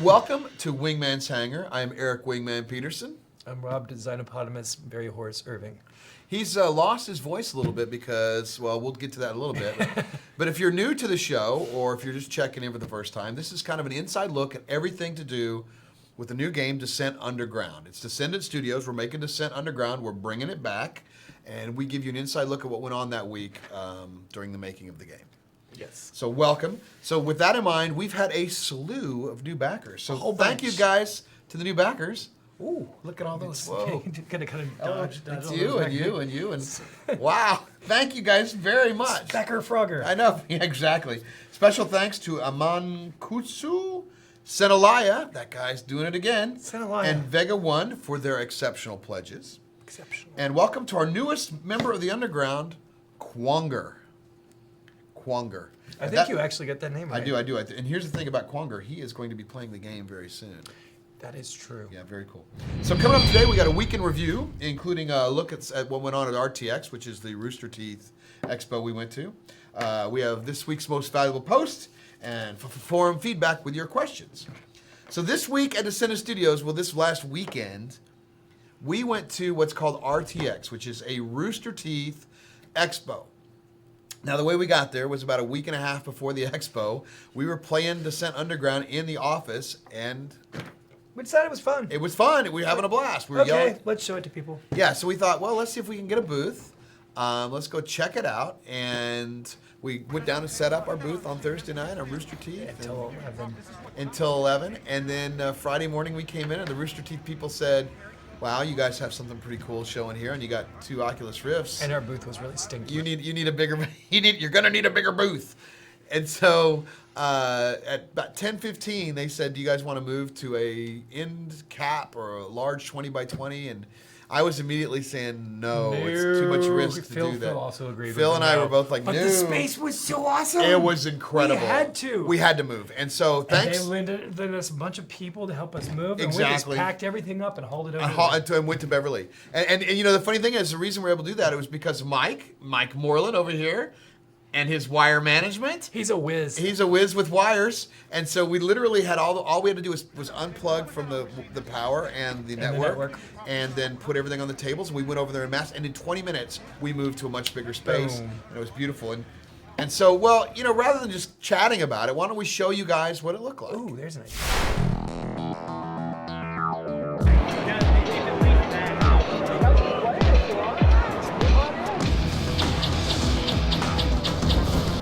Welcome to Wingman's Hangar. I'm Eric Wingman Peterson. I'm Rob Designopotamus Very Horse Irving. He's lost his voice a little bit because, well, we'll get to that in a little bit. But if you're new to the show, or if you're just checking in for the first time, this is kind of an inside look at everything to do with the new game, Descent Underground. It's Descendent Studios. We're making Descent Underground. We're bringing it back. And we give you an inside look at what went on that week during the making of the game. Yes. So welcome. So with that in mind, we've had a slew of new backers. So thank you bunch. guys to the new backers. Ooh, Look at all those. Whoa. Gonna kind of dodge It's all you those and you and you and wow. Thank you guys very much. Becker Frogger. I know. Yeah, exactly. Special thanks to Aman Kutsu, Senalaya, that guy's doing it again, Senalaya. and Vega One for their exceptional pledges. Exceptional. And welcome to our newest member of the Underground, Quanger. Quanger. I think you actually got that name right. I do. And here's the thing about Quanger. He is going to be playing the game very soon. That is true. Yeah, very cool. So coming up today, we got a weekend review, including a look at what went on at RTX, which is the Rooster Teeth Expo we went to. We have this week's most valuable post and forum feedback with your questions. So this week at Descendent Studios, well, this last weekend, we went to what's called RTX, which is a Rooster Teeth Expo. Now, the way we got there was about a week and a half before the expo. We were playing Descent Underground in the office, and We decided it was fun. it was fun. We were having a blast. We were Okay, yelling. let's show it to people. Yeah, so we thought, well, let's see if we can get a booth. Let's go check it out. And we went down and set up our booth on Thursday night on Rooster Teeth. Until 11. Until 11. And then Friday morning we came in, and the Rooster Teeth people said, wow, you guys have something pretty cool showing here, and you got 2 Oculus Rifts. And our booth was really stinky. You need a bigger. You're gonna need a bigger booth. And so at about 10:15, they said, "Do you guys want to move to a end cap or a large 20 by 20?" And I was immediately saying, "No, it's too much risk to do that." Phil also agreed. Phil with and me I now. were both like, But "No." the space was so awesome. It was incredible. We had to. We had to move, and so thanks. And they lended us a bunch of people to help us move. And Exactly. we just packed everything up and hauled it over. And went to Beverly. And you know, the funny thing is, the reason we're able to do that, it was because of Mike Morlan over here, and his wire management. He's a whiz. He's a whiz with wires, and so we literally had all we had to do was unplug from the power and the network, and then put everything on the tables. And we went over there in mass, and in 20 minutes we moved to a much bigger space, Boom. and it was beautiful. And so, well, you know, rather than just chatting about it, why don't we show you guys what it looked like? Ooh, there's an idea.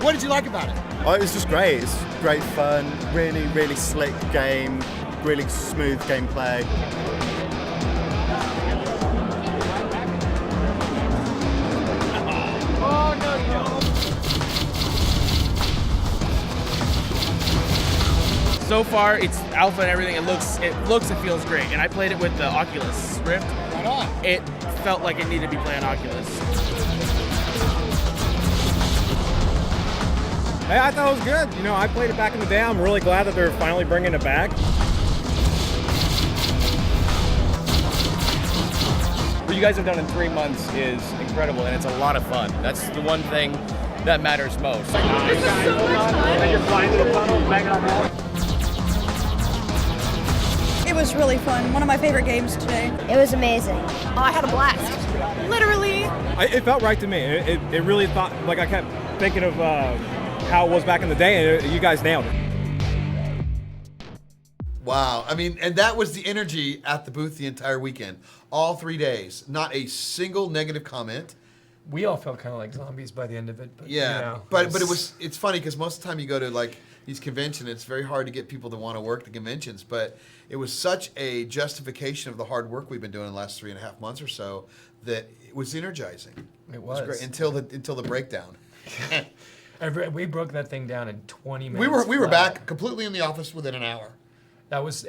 What did you like about it? Oh, it was just great. It's great fun, really, really slick game, really smooth gameplay. So far, it's alpha and everything. It looks and feels great. And I played it with the Oculus Rift. Right on. It felt like it needed to be playing Oculus. Hey, I thought it was good. You know, I played it back in the day. I'm really glad that they're finally bringing it back. What you guys have done in 3 months is incredible, and it's a lot of fun. That's the one thing that matters most. This is so much fun. You're flying through the tunnel, banging on that. It was really fun. One of my favorite games today. It was amazing. Oh, I had a blast. Literally. It felt right to me. It really thought, like I kept thinking of how it was back in the day, and you guys nailed it. Wow. I mean, and that was the energy at the booth the entire weekend. All 3 days. Not a single negative comment. We all felt kind of like zombies by the end of it. But, Yeah. you know, but it's funny because most of the time you go to like these conventions, it's very hard to get people to want to work the conventions. But it was such a justification of the hard work we've been doing in the last 3.5 months or so that it was energizing. It was. great until the breakdown. We broke that thing down in 20 minutes. We were flat. back completely in the office within an hour.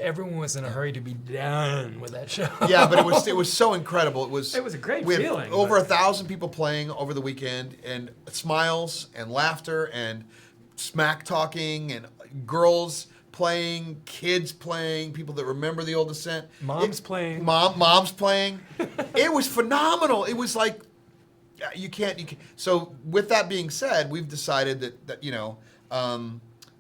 Everyone was in a hurry to be done with that show. Yeah, but it was so incredible. It was a great we had feeling, over but- 1,000 people playing over the weekend, and smiles and laughter and smack talking and girls playing, kids playing, people that remember the old Descent. Moms playing. Moms playing. It was phenomenal. It was like you can't. So with that being said, we've decided that you know.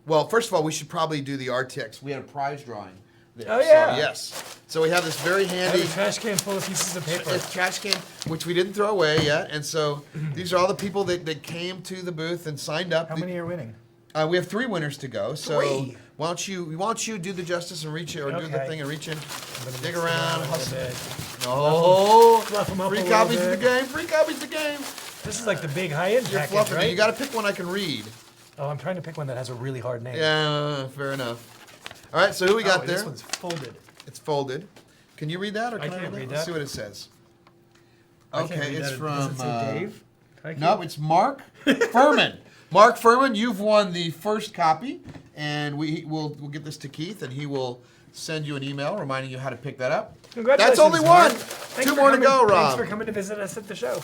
Well, first of all, we should probably do the RTX. We had a prize drawing there. Oh, yeah. So, yes. So we have this very I handy have a trash can full of pieces of paper. it's trash can, which we didn't throw away yet. And so these are all the people that came to the booth and signed up. How many are winning? We have 3 winners to go. So 3? why don't you do the justice and reach it, or do the Okay. thing and reach in, I'm gonna dig mix it around, a hustle. bit. Oh, Fluff 'em up free a little copies of the bit. game. Free copies of the game. This is like the big high-end You're package, fluffing it. right? You got to pick one I can read. Oh, I'm trying to pick one that has a really hard name. Yeah, fair enough. All right, so who we got Oh, there? This one's folded. It's folded. Can you read that? Or I can can't read Let's that. see what it says. I can't Okay, read it's that. from Does it say Dave? No, it's Mark Furman. Mark Furman, you've won the first copy, and we'll get this to Keith, and he will send you an email reminding you how to pick that up. Congratulations, That's only Mark. one. Thanks 2 for more to coming- go, Rob. Thanks for coming to visit us at the show.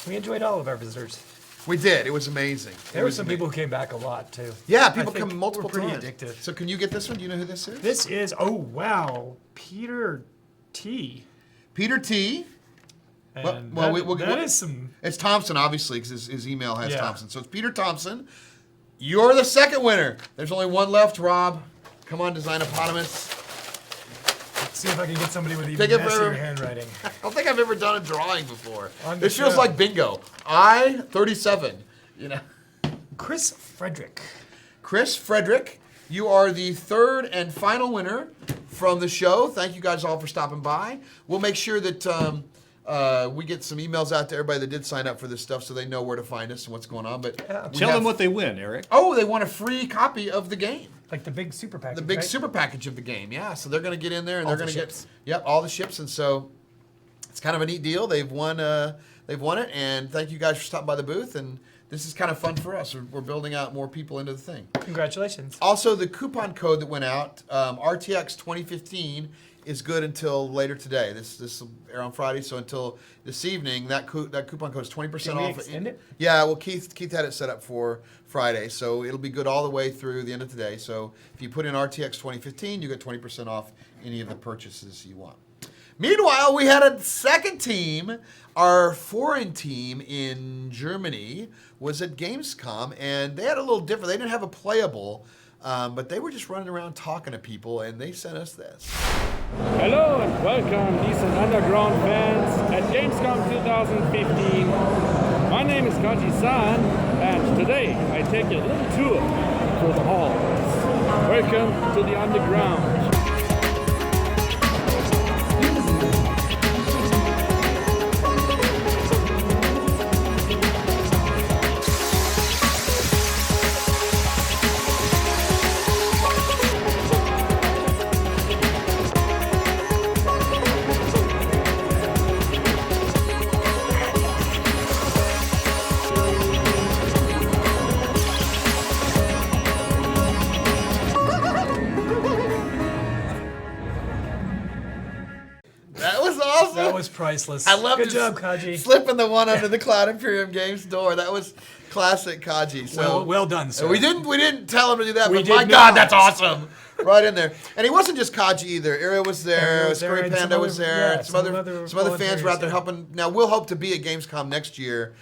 We enjoyed all of our visitors. We did. It was amazing. There were some people who came back a lot too. Yeah, people I think come multiple we're pretty times. addictive. So can you get this one? Do you know who this is? This is Peter T. Peter T. And Well, that is some. It's Thompson, obviously, because his email has Yeah. Thompson. So it's Peter Thompson. You're the second winner. There's only one left, Rob. Come on, Designopotamus. See if I can get somebody with even Take it messier for- handwriting. I don't think I've ever done a drawing before. On the This feels show. like bingo. 37. You know, Chris Frederick. Chris Frederick, you are the 3rd and final winner from the show. Thank you guys all for stopping by. We'll make sure that we get some emails out to everybody that did sign up for this stuff, so they know where to find us and what's going on. But we Tell have- them what they win, Eric. Oh, they want a free copy of the game. Like the big super package. The big right? super package of the game, yeah. So they're going to get in there and All they're the going to ships. get all the ships, and so it's kind of a neat deal. They've won it, and thank you guys for stopping by the booth. And this is kind of fun for us. We're building out more people into the thing. Congratulations. Also, the coupon code that went out, RTX 2015, is good until later today. This will air on Friday, so until this evening, that coupon code is 20% Can we off. extend it? Yeah, well, Keith had it set up for Friday, so it'll be good all the way through the end of today. So if you put in RTX 2015, you get 20% off any of the purchases you want. Meanwhile, we had a second team. Our foreign team in Germany was at Gamescom, and they had a little different. They didn't have a playable, but they were just running around talking to people, and they sent us this. Hello and welcome, Decent Underground fans at Gamescom 2015. My name is Kaji-san, and today I take a little tour through the halls. Welcome to the underground. That was awesome. That was priceless. I love Good job, Kaji. Slipping the one under the Cloud Imperium Games door. That was classic Kaji. So Well done, sir. we didn't tell him to do that, We but did my God, not. that's awesome. Right in there. And he wasn't just Kaji either. Ira was there, Ira was there, Scurry and some Panda was other- there, yeah, and some some other other fans were out there volunteers, yeah. helping. Now we'll hope to be at Gamescom next year.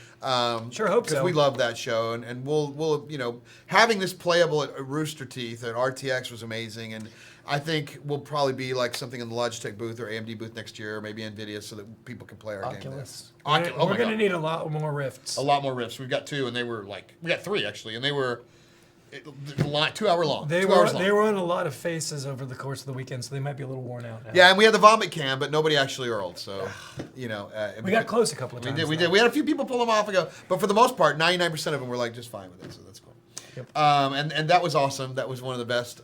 Sure hope Because so. we love that show, and we'll having this playable at Rooster Teeth at RTX was amazing, and I think we'll probably be like something in the Logitech booth or AMD booth next year, or maybe NVIDIA, so that people can play our game Oculus. there. Oh We're my going to God. need a lot more rifts. A lot more riffs. We've got 2, and they were we got 3 actually, and they were 2 hour long. They 2 were hours long. they were on a lot of faces over the course of the weekend, so they might be a little worn out now. Yeah, and we had the vomit cam, but nobody actually hurled. So, We got close a couple of We times. did. We though. did. We had a few people pull them off and go, but for the most part, 99% of them were like just fine with it. So that's cool. Yep. And that was awesome. That was one of the best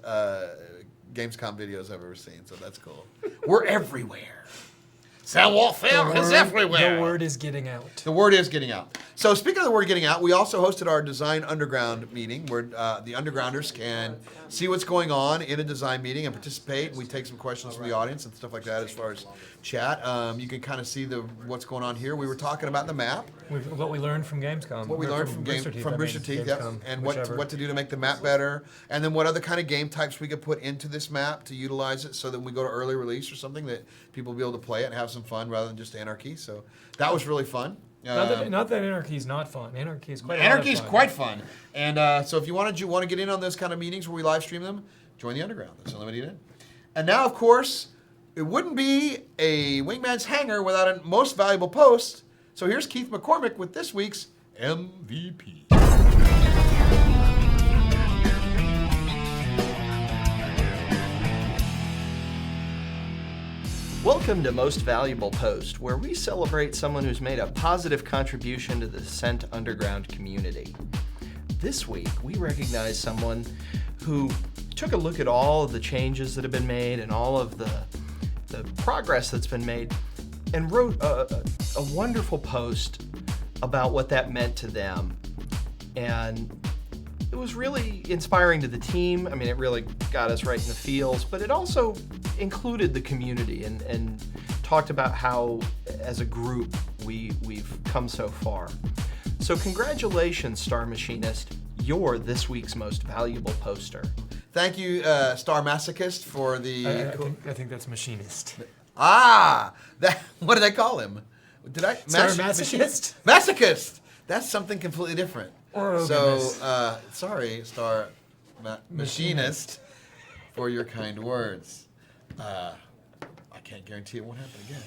Gamescom videos I've ever seen. So that's cool. We're everywhere. Soundwall Film is everywhere. The word is getting out. The word is getting out. So speaking of the word getting out, we also hosted our Design Underground meeting where the Undergrounders can see what's going on in a design meeting and participate. And we take some questions from the audience and stuff like that as far as chat. You can kind of see what's going on here. We were talking about the map. What we learned from Gamescom. What we Or learned from Rooster Teeth, I Rooster mean, Teeth, yep. Gamescom, And whichever. what to do to make the map better, and then what other kind of game types we could put into this map to utilize it, so that when we go to early release or something that people will be able to play it and have some fun rather than just anarchy. So that was really fun. Not that Anarchy is not fun. Anarchy is quite Anarchy a is lot of fun. quite fun. And so if you want to get in on those kind of meetings where we live stream them, join the Underground. That's the only way to get in. And now, of course, it wouldn't be a Wingman's Hangar without a most valuable post. So here's Keith McCormick with this week's MVP. Welcome to Most Valuable Post, where we celebrate someone who's made a positive contribution to the Descent Underground community. This week, we recognize someone who took a look at all of the changes that have been made and all of the progress that's been made and wrote a wonderful post about what that meant to them. And it was really inspiring to the team. I mean, it really got us right in the feels, but it also included the community and talked about how, as a group, we've come so far. So congratulations, Star Machinist. You're this week's most valuable poster. Thank you, Star Masochist, for the... I think that's Machinist. what did I call him? Did I? Star Masochist? Masochist! That's something completely different. Or so, Organist. sorry, Star Machinist, for your kind words. I can't guarantee it won't happen again.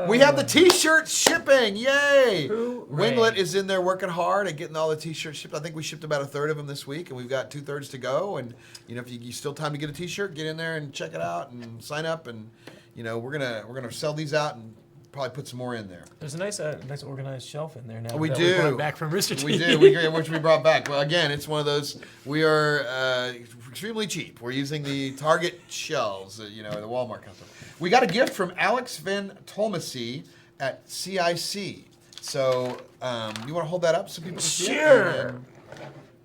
We have the t-shirts shipping, yay! Winglet is in there working hard at getting all the t-shirts shipped. I think we shipped about a third of them this week, and we've got 2/3 to go. And if you still time to get a t-shirt, get in there and check it out and sign up. And we're gonna sell these out and probably put some more in there. There's a nice organized shelf in there now. We that do. We brought back from Rooster Teeth. We do. Which we brought back. Well, again, it's one of those. We are extremely cheap. We're using the Target shelves, the Walmart kind of stuff. We got a gift from Alex Van Tolmasi at CIC. So you want to hold that up so people can see it? Sure.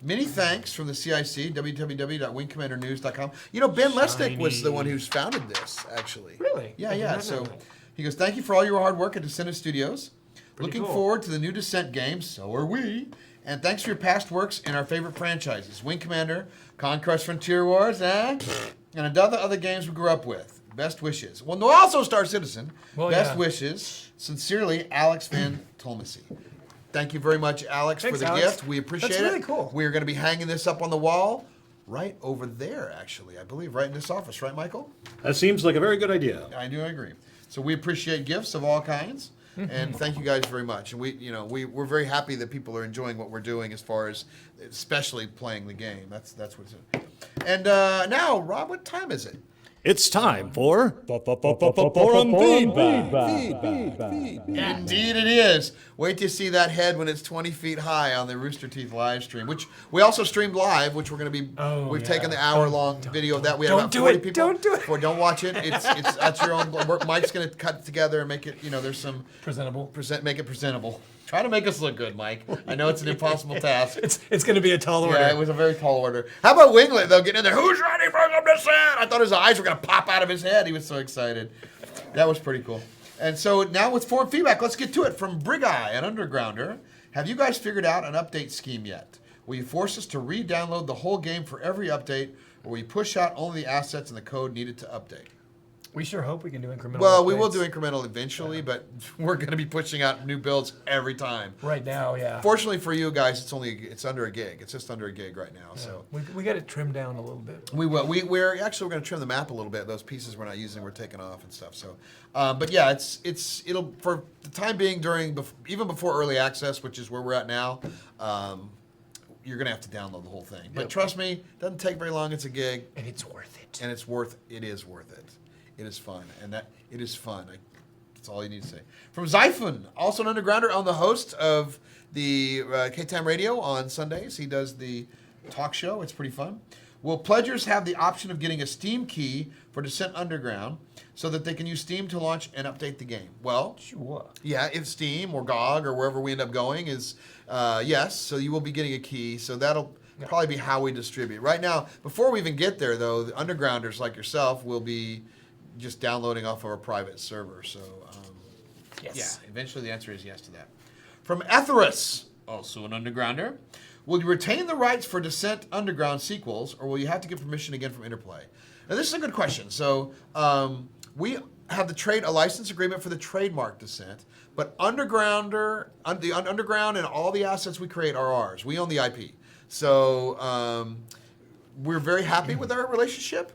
Many thanks from the CIC, www.wingcommandernews.com. Ben Lesnick was the one who's founded this, actually. Really? Yeah. So he goes, thank you for all your hard work at Descendent Studios. Looking cool. forward to the new Descent game, so are we. And thanks for your past works in our favorite franchises, Wing Commander, Conquest Frontier Wars, and other games we grew up with. Best wishes. Well, no, also Star Citizen. Best wishes. Sincerely, Alex Van Tolmasi. Thank you very much, Alex, for the gift. We appreciate it. That's really cool. We're going to be hanging this up on the wall right over there, actually, I believe, right in this office. Right, Michael? That seems like a very good idea. I do agree. So we appreciate gifts of all kinds, and thank you guys very much. And we're very happy that people are enjoying what we're doing as far as especially playing the game. That's what's it. And now, Rob, what time is it? It's time for forum feedback. Indeed it is. Wait to see that head when it's 20 feet high on the Rooster Teeth live stream, which we also streamed live, which we're going to be. We've taken the hour-long video of that. We had about 40 people. Don't do it. Don't watch it. It's that's your own work. Mike's going to cut it together and make it. There's some presentable. Make it presentable. Try to make us look good, Mike. I know it's an impossible task. It's going to be a tall order. Yeah, it was a very tall order. How about Winglet, though, getting in there? Who's ready for some Descent? I thought his eyes were going to pop out of his head. He was so excited. That was pretty cool. And so now with forum feedback, let's get to it. From Brigeye, an undergrounder. Have you guys figured out an update scheme yet? Will you force us to re-download the whole game for every update, or will you push out only the assets and the code needed to update? We sure hope we can do incremental Well, updates. we will do incremental eventually, but we're going to be pushing out new builds every time. Right now, yeah. Fortunately for you guys, it's under a gig. It's just under a gig right now. Yeah. So we got it trimmed down a little bit. we will. We're going to trim the map a little bit. Those pieces we're not using, we're taking off and stuff. So, but yeah, it'll for the time being even before early access, which is where we're at now. You're going to have to download the whole thing. But trust me, it doesn't take very long. It's a gig, and it's worth it. And it is worth it. It is fun, it is fun. That's all you need to say. From Zyphon, also an undergrounder, on the host of the K-Time Radio on Sundays. He does the talk show. It's pretty fun. Will pledgers have the option of getting a Steam key for Descent Underground so that they can use Steam to launch and update the game? Well, sure. Yeah, if Steam or GOG or wherever we end up going is yes. So you will be getting a key. So that'll probably be how we distribute. Right now, before we even get there, though, the undergrounders like yourself will be just downloading off of a private server. So, yes. Yeah, eventually the answer is yes to that. From Etherus, also an undergrounder, will you retain the rights for Descent Underground sequels, or will you have to get permission again from Interplay? Now, this is a good question. So, we have a license agreement for the trademark Descent, but Underground and all the assets we create are ours. We own the IP. So we're very happy with our relationship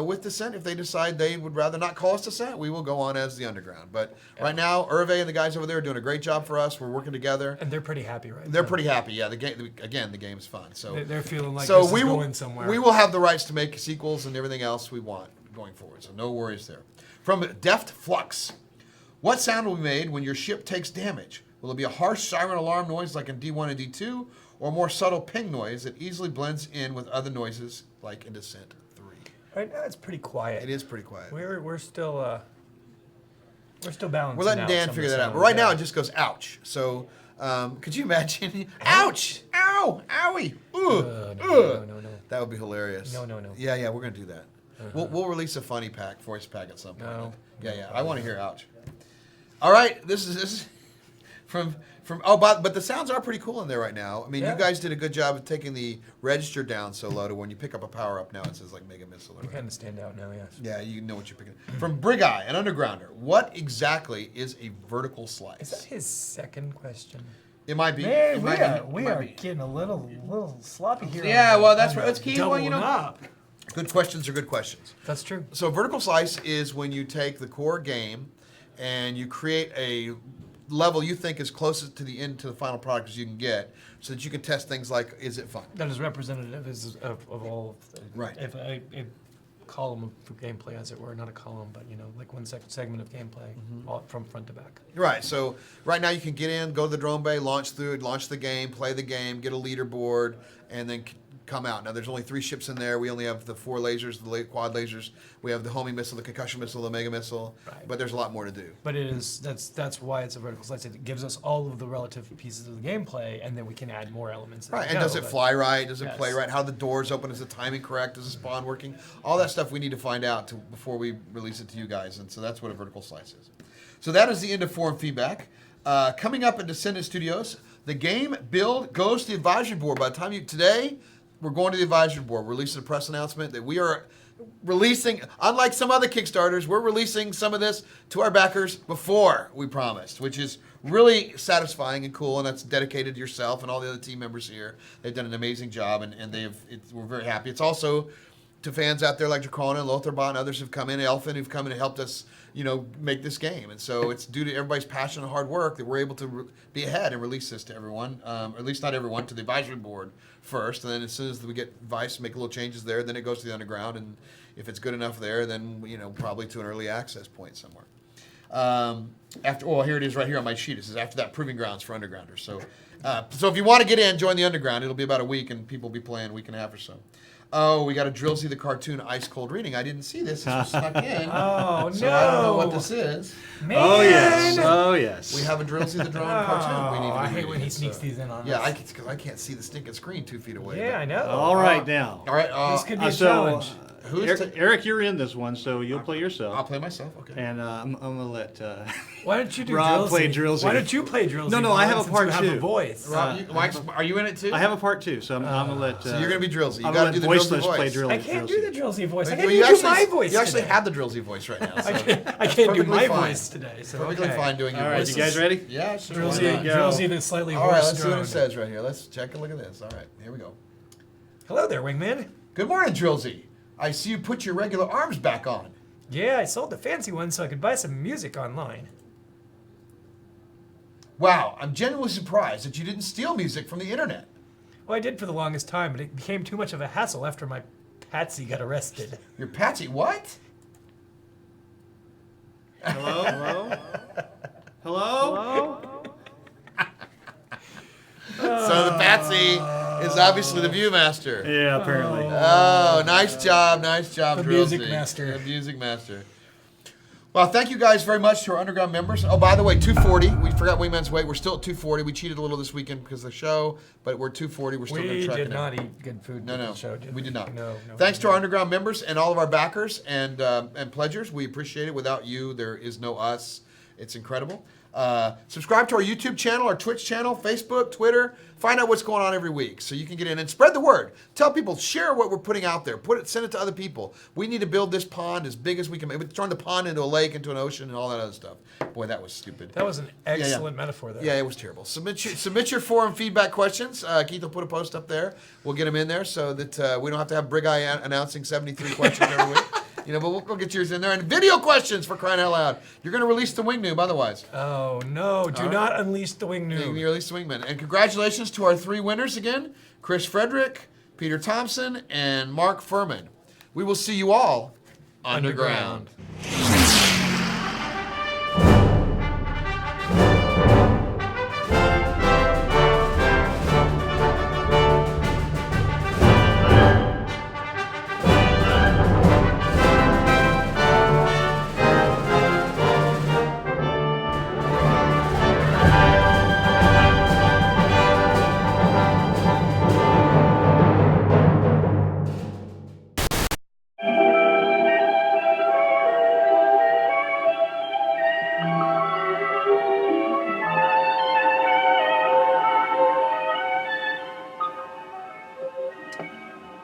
with Descent. If they decide they would rather not call us Descent, we will go on as the Underground. But right now, Irving and the guys over there are doing a great job for us. We're working together. And they're pretty happy right now. They're pretty happy, yeah. The game's fun. So they're feeling like this is going somewhere. We will have the rights to make sequels and everything else we want going forward. So no worries there. From Deft Flux. What sound will be made when your ship takes damage? Will it be a harsh siren alarm noise like in D1 and D2, or a more subtle ping noise that easily blends in with other noises like in Descent 3? Right now it's pretty quiet. It is pretty quiet. We're still balancing. We're letting out Dan some figure of the that out. sound, But right yeah. now it just goes ouch. So could you imagine? Ouch! Ow! Owie! Ugh! No. That would be hilarious. No. Yeah, we're gonna do that. We'll release a funny voice pack at some point. No. Yeah. I want to hear ouch. All right, this is from but the sounds are pretty cool in there right now. I mean, Yeah. you guys did a good job of taking the register down so low to when you pick up a power up now it says like Mega Missile. You kind of stand out now, yes. Yeah, you know what you're picking. From Brig Eye, an Undergrounder. What exactly is a vertical slice? Is that his second question? It might be. Man, It we might are, be. we It might are be. getting a little sloppy here. Yeah, on well, the- that's on right. It's key. Well, you know, doubling up. good questions are good questions. That's true. So vertical slice is when you take the core game and you create a level you think is closest to the end to the final product as you can get, so that you can test things like, is it fun? That is representative of all of Right. If a column of gameplay, as it were, not a column, but like one segment of gameplay, all from front to back. Right. So right now you can get in, go to the drone bay, launch the game, play the game, get a leaderboard, and then come out. Now there's only 3 ships in there. We only have the 4 lasers, the quad lasers. We have the homing missile, the concussion missile, the mega missile. Right. But there's a lot more to do. But that's why it's a vertical slice. It gives us all of the relative pieces of the gameplay, and then we can add more elements. as Right, we and go, does it but- fly right? Does it Yes. play right? How the doors open? Is the timing correct? Is the spawn working? All that stuff we need to find out before we release it to you guys, and so that's what a vertical slice is. So that is the end of forum feedback. Coming up at Descendent Studios, the game build goes to the advisory board. By the time today, we're going to the advisory board. We're releasing a press announcement that we are releasing, unlike some other Kickstarters, we're releasing some of this to our backers before we promised, which is really satisfying and cool, and that's dedicated to yourself and all the other team members here. They've done an amazing job, and we're very happy. It's also to fans out there like Dracona and Lotharbot and others who've come in, Elfin, who've come in and helped us, make this game. And so it's due to everybody's passion and hard work that we're able to be ahead and release this to everyone, or at least not everyone, to the advisory board first. And then as soon as we get advice, make little changes there, then it goes to the underground. And if it's good enough there, then, probably to an early access point somewhere. Here it is right here on my sheet. It says after that, proving grounds for undergrounders. So if you want to get in, join the underground. It'll be about a week, and people will be playing a week and a half or so. Oh, we got a Drillsy the cartoon ice cold reading. I didn't see this. This was snuck in. Oh, so I don't know what this is. Man. Oh yes. We have a Drillsy the drone cartoon. We need to I be hate when he reading, sneaks so. these in on Yeah, us. because I can't see the stinking screen 2 feet away. Yeah, I know. All right now. All right. This could be a So, challenge. Who's Eric, you're in this one, so you'll play I'll yourself. play myself. Okay. And I'm gonna let Why don't you do Rob Drillsy? play Drillsy. Why don't you play Drillsy? No, I have a since part you have too. a voice. Rob, are you in it too? I have a part 2, so I'm gonna let. So you're gonna be Drillsy. You I'm gotta gonna do the let Drillsy Voiceless voice. play Drillsy. I can't do the Drillsy voice. I Well, can't you do actually, my voice. You actually today. have the Drillsy voice right now. So. I can't do Perfectly my fine. voice today. So Perfectly okay. fine doing your All right, voice. you guys ready? Yeah, sure. Drillsy, There you go. Drillsy the slightly All right, let's horse see what it drone. says right here. Let's check a look at this. All right, here we go. Hello there, Wingman. Good morning, Drillsy. I see you put your regular arms back on. Yeah, I sold the fancy one so I could buy some music online. Wow, I'm genuinely surprised that you didn't steal music from the internet. Well, I did for the longest time, but it became too much of a hassle after my Patsy got arrested. Your Patsy, what? Hello. Hello. Hello. So the Patsy is obviously the Viewmaster. Yeah, apparently. Oh, nice job, The Drillsy. music master. The music master. Well, thank you guys very much to our underground members. Oh, by the way, 240. We forgot Wingman's weight. We're still at 240. We cheated a little this weekend because of the show, but we're 240. We're still going to We track did it not out. eat good food No, with no, the show, did we did not. No. Thanks to our underground members and all of our backers and pledgers. We appreciate it. Without you, there is no us. It's incredible. Subscribe to our YouTube channel, our Twitch channel, Facebook, Twitter. Find out what's going on every week so you can get in and spread the word. Tell people, share what we're putting out there. Send it to other people. We need to build this pond as big as we can. Maybe turn the pond into a lake, into an ocean, and all that other stuff. Boy, that was stupid. That was an excellent metaphor there. Yeah, it was terrible. Submit your forum feedback questions. Keith will put a post up there. We'll get them in there so that we don't have to have Brig Eye announcing 73 questions every week. But we'll get yours in there. And video questions, for crying out loud. You're going to release the wing noob otherwise. Oh, no. Do not unleash the wing noob. You release the wingman. And congratulations to our 3 winners again. Chris Frederick, Peter Thompson, and Mark Furman. We will see you all underground.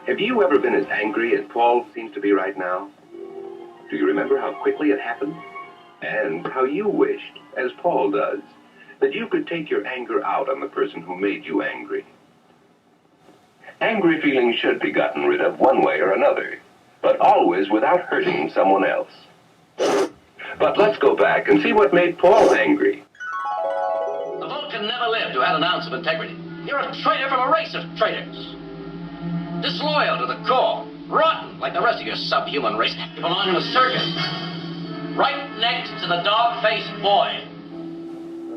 Have you ever been as angry as Paul seems to be right now? Do you remember how quickly it happened? And how you wished, as Paul does, that you could take your anger out on the person who made you angry. Angry feelings should be gotten rid of one way or another, but always without hurting someone else. But let's go back and see what made Paul angry. The vote can never live to add an ounce of integrity. You're a traitor from a race of traitors. Disloyal to the core. Rotten like the rest of your subhuman race. You belong in a circus. Right next to the dog-faced boy.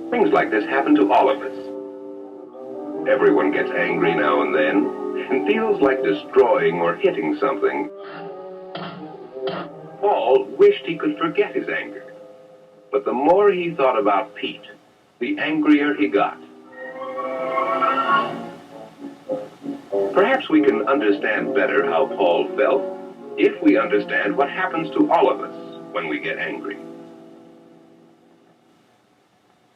Things like this happen to all of us. Everyone gets angry now and then, and feels like destroying or hitting something. Paul wished he could forget his anger. But the more he thought about Pete, the angrier he got. Perhaps we can understand better how Paul felt if we understand what happens to all of us when we get angry.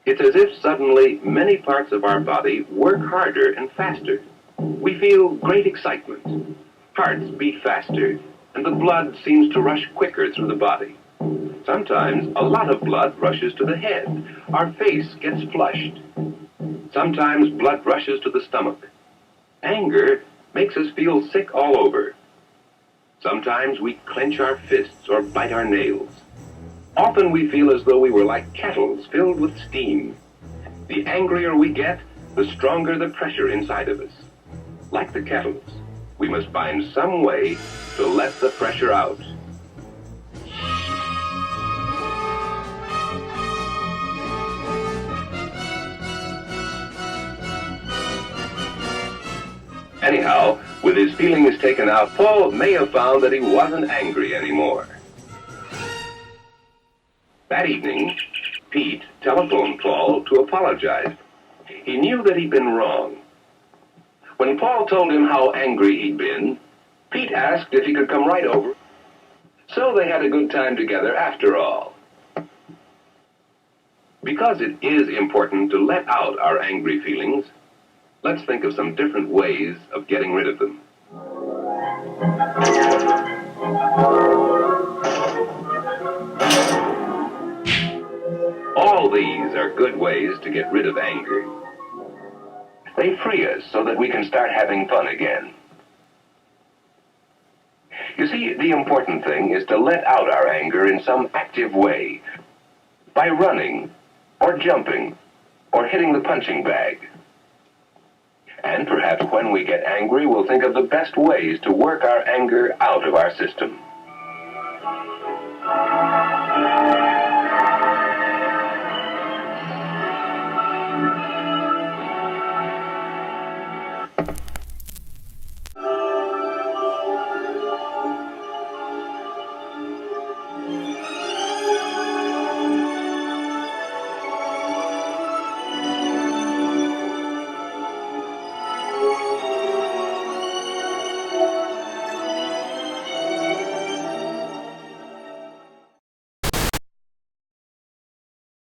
It's as if suddenly many parts of our body work harder and faster. We feel great excitement. Hearts beat faster, and the blood seems to rush quicker through the body. Sometimes a lot of blood rushes to the head. Our face gets flushed. Sometimes blood rushes to the stomach. Anger makes us feel sick all over. Sometimes we clench our fists or bite our nails. Often we feel as though we were like kettles filled with steam. The angrier we get, the stronger the pressure inside of us. Like the kettles, we must find some way to let the pressure out. Anyhow, with his feelings taken out, Paul may have found that he wasn't angry anymore. That evening, Pete telephoned Paul to apologize. He knew that he'd been wrong. When Paul told him how angry he'd been, Pete asked if he could come right over. So they had a good time together after all. Because it is important to let out our angry feelings, let's think of some different ways of getting rid of them. All these are good ways to get rid of anger. They free us so that we can start having fun again. You see, the important thing is to let out our anger in some active way, by running, or jumping, or hitting the punching bag. And perhaps when we get angry, we'll think of the best ways to work our anger out of our system.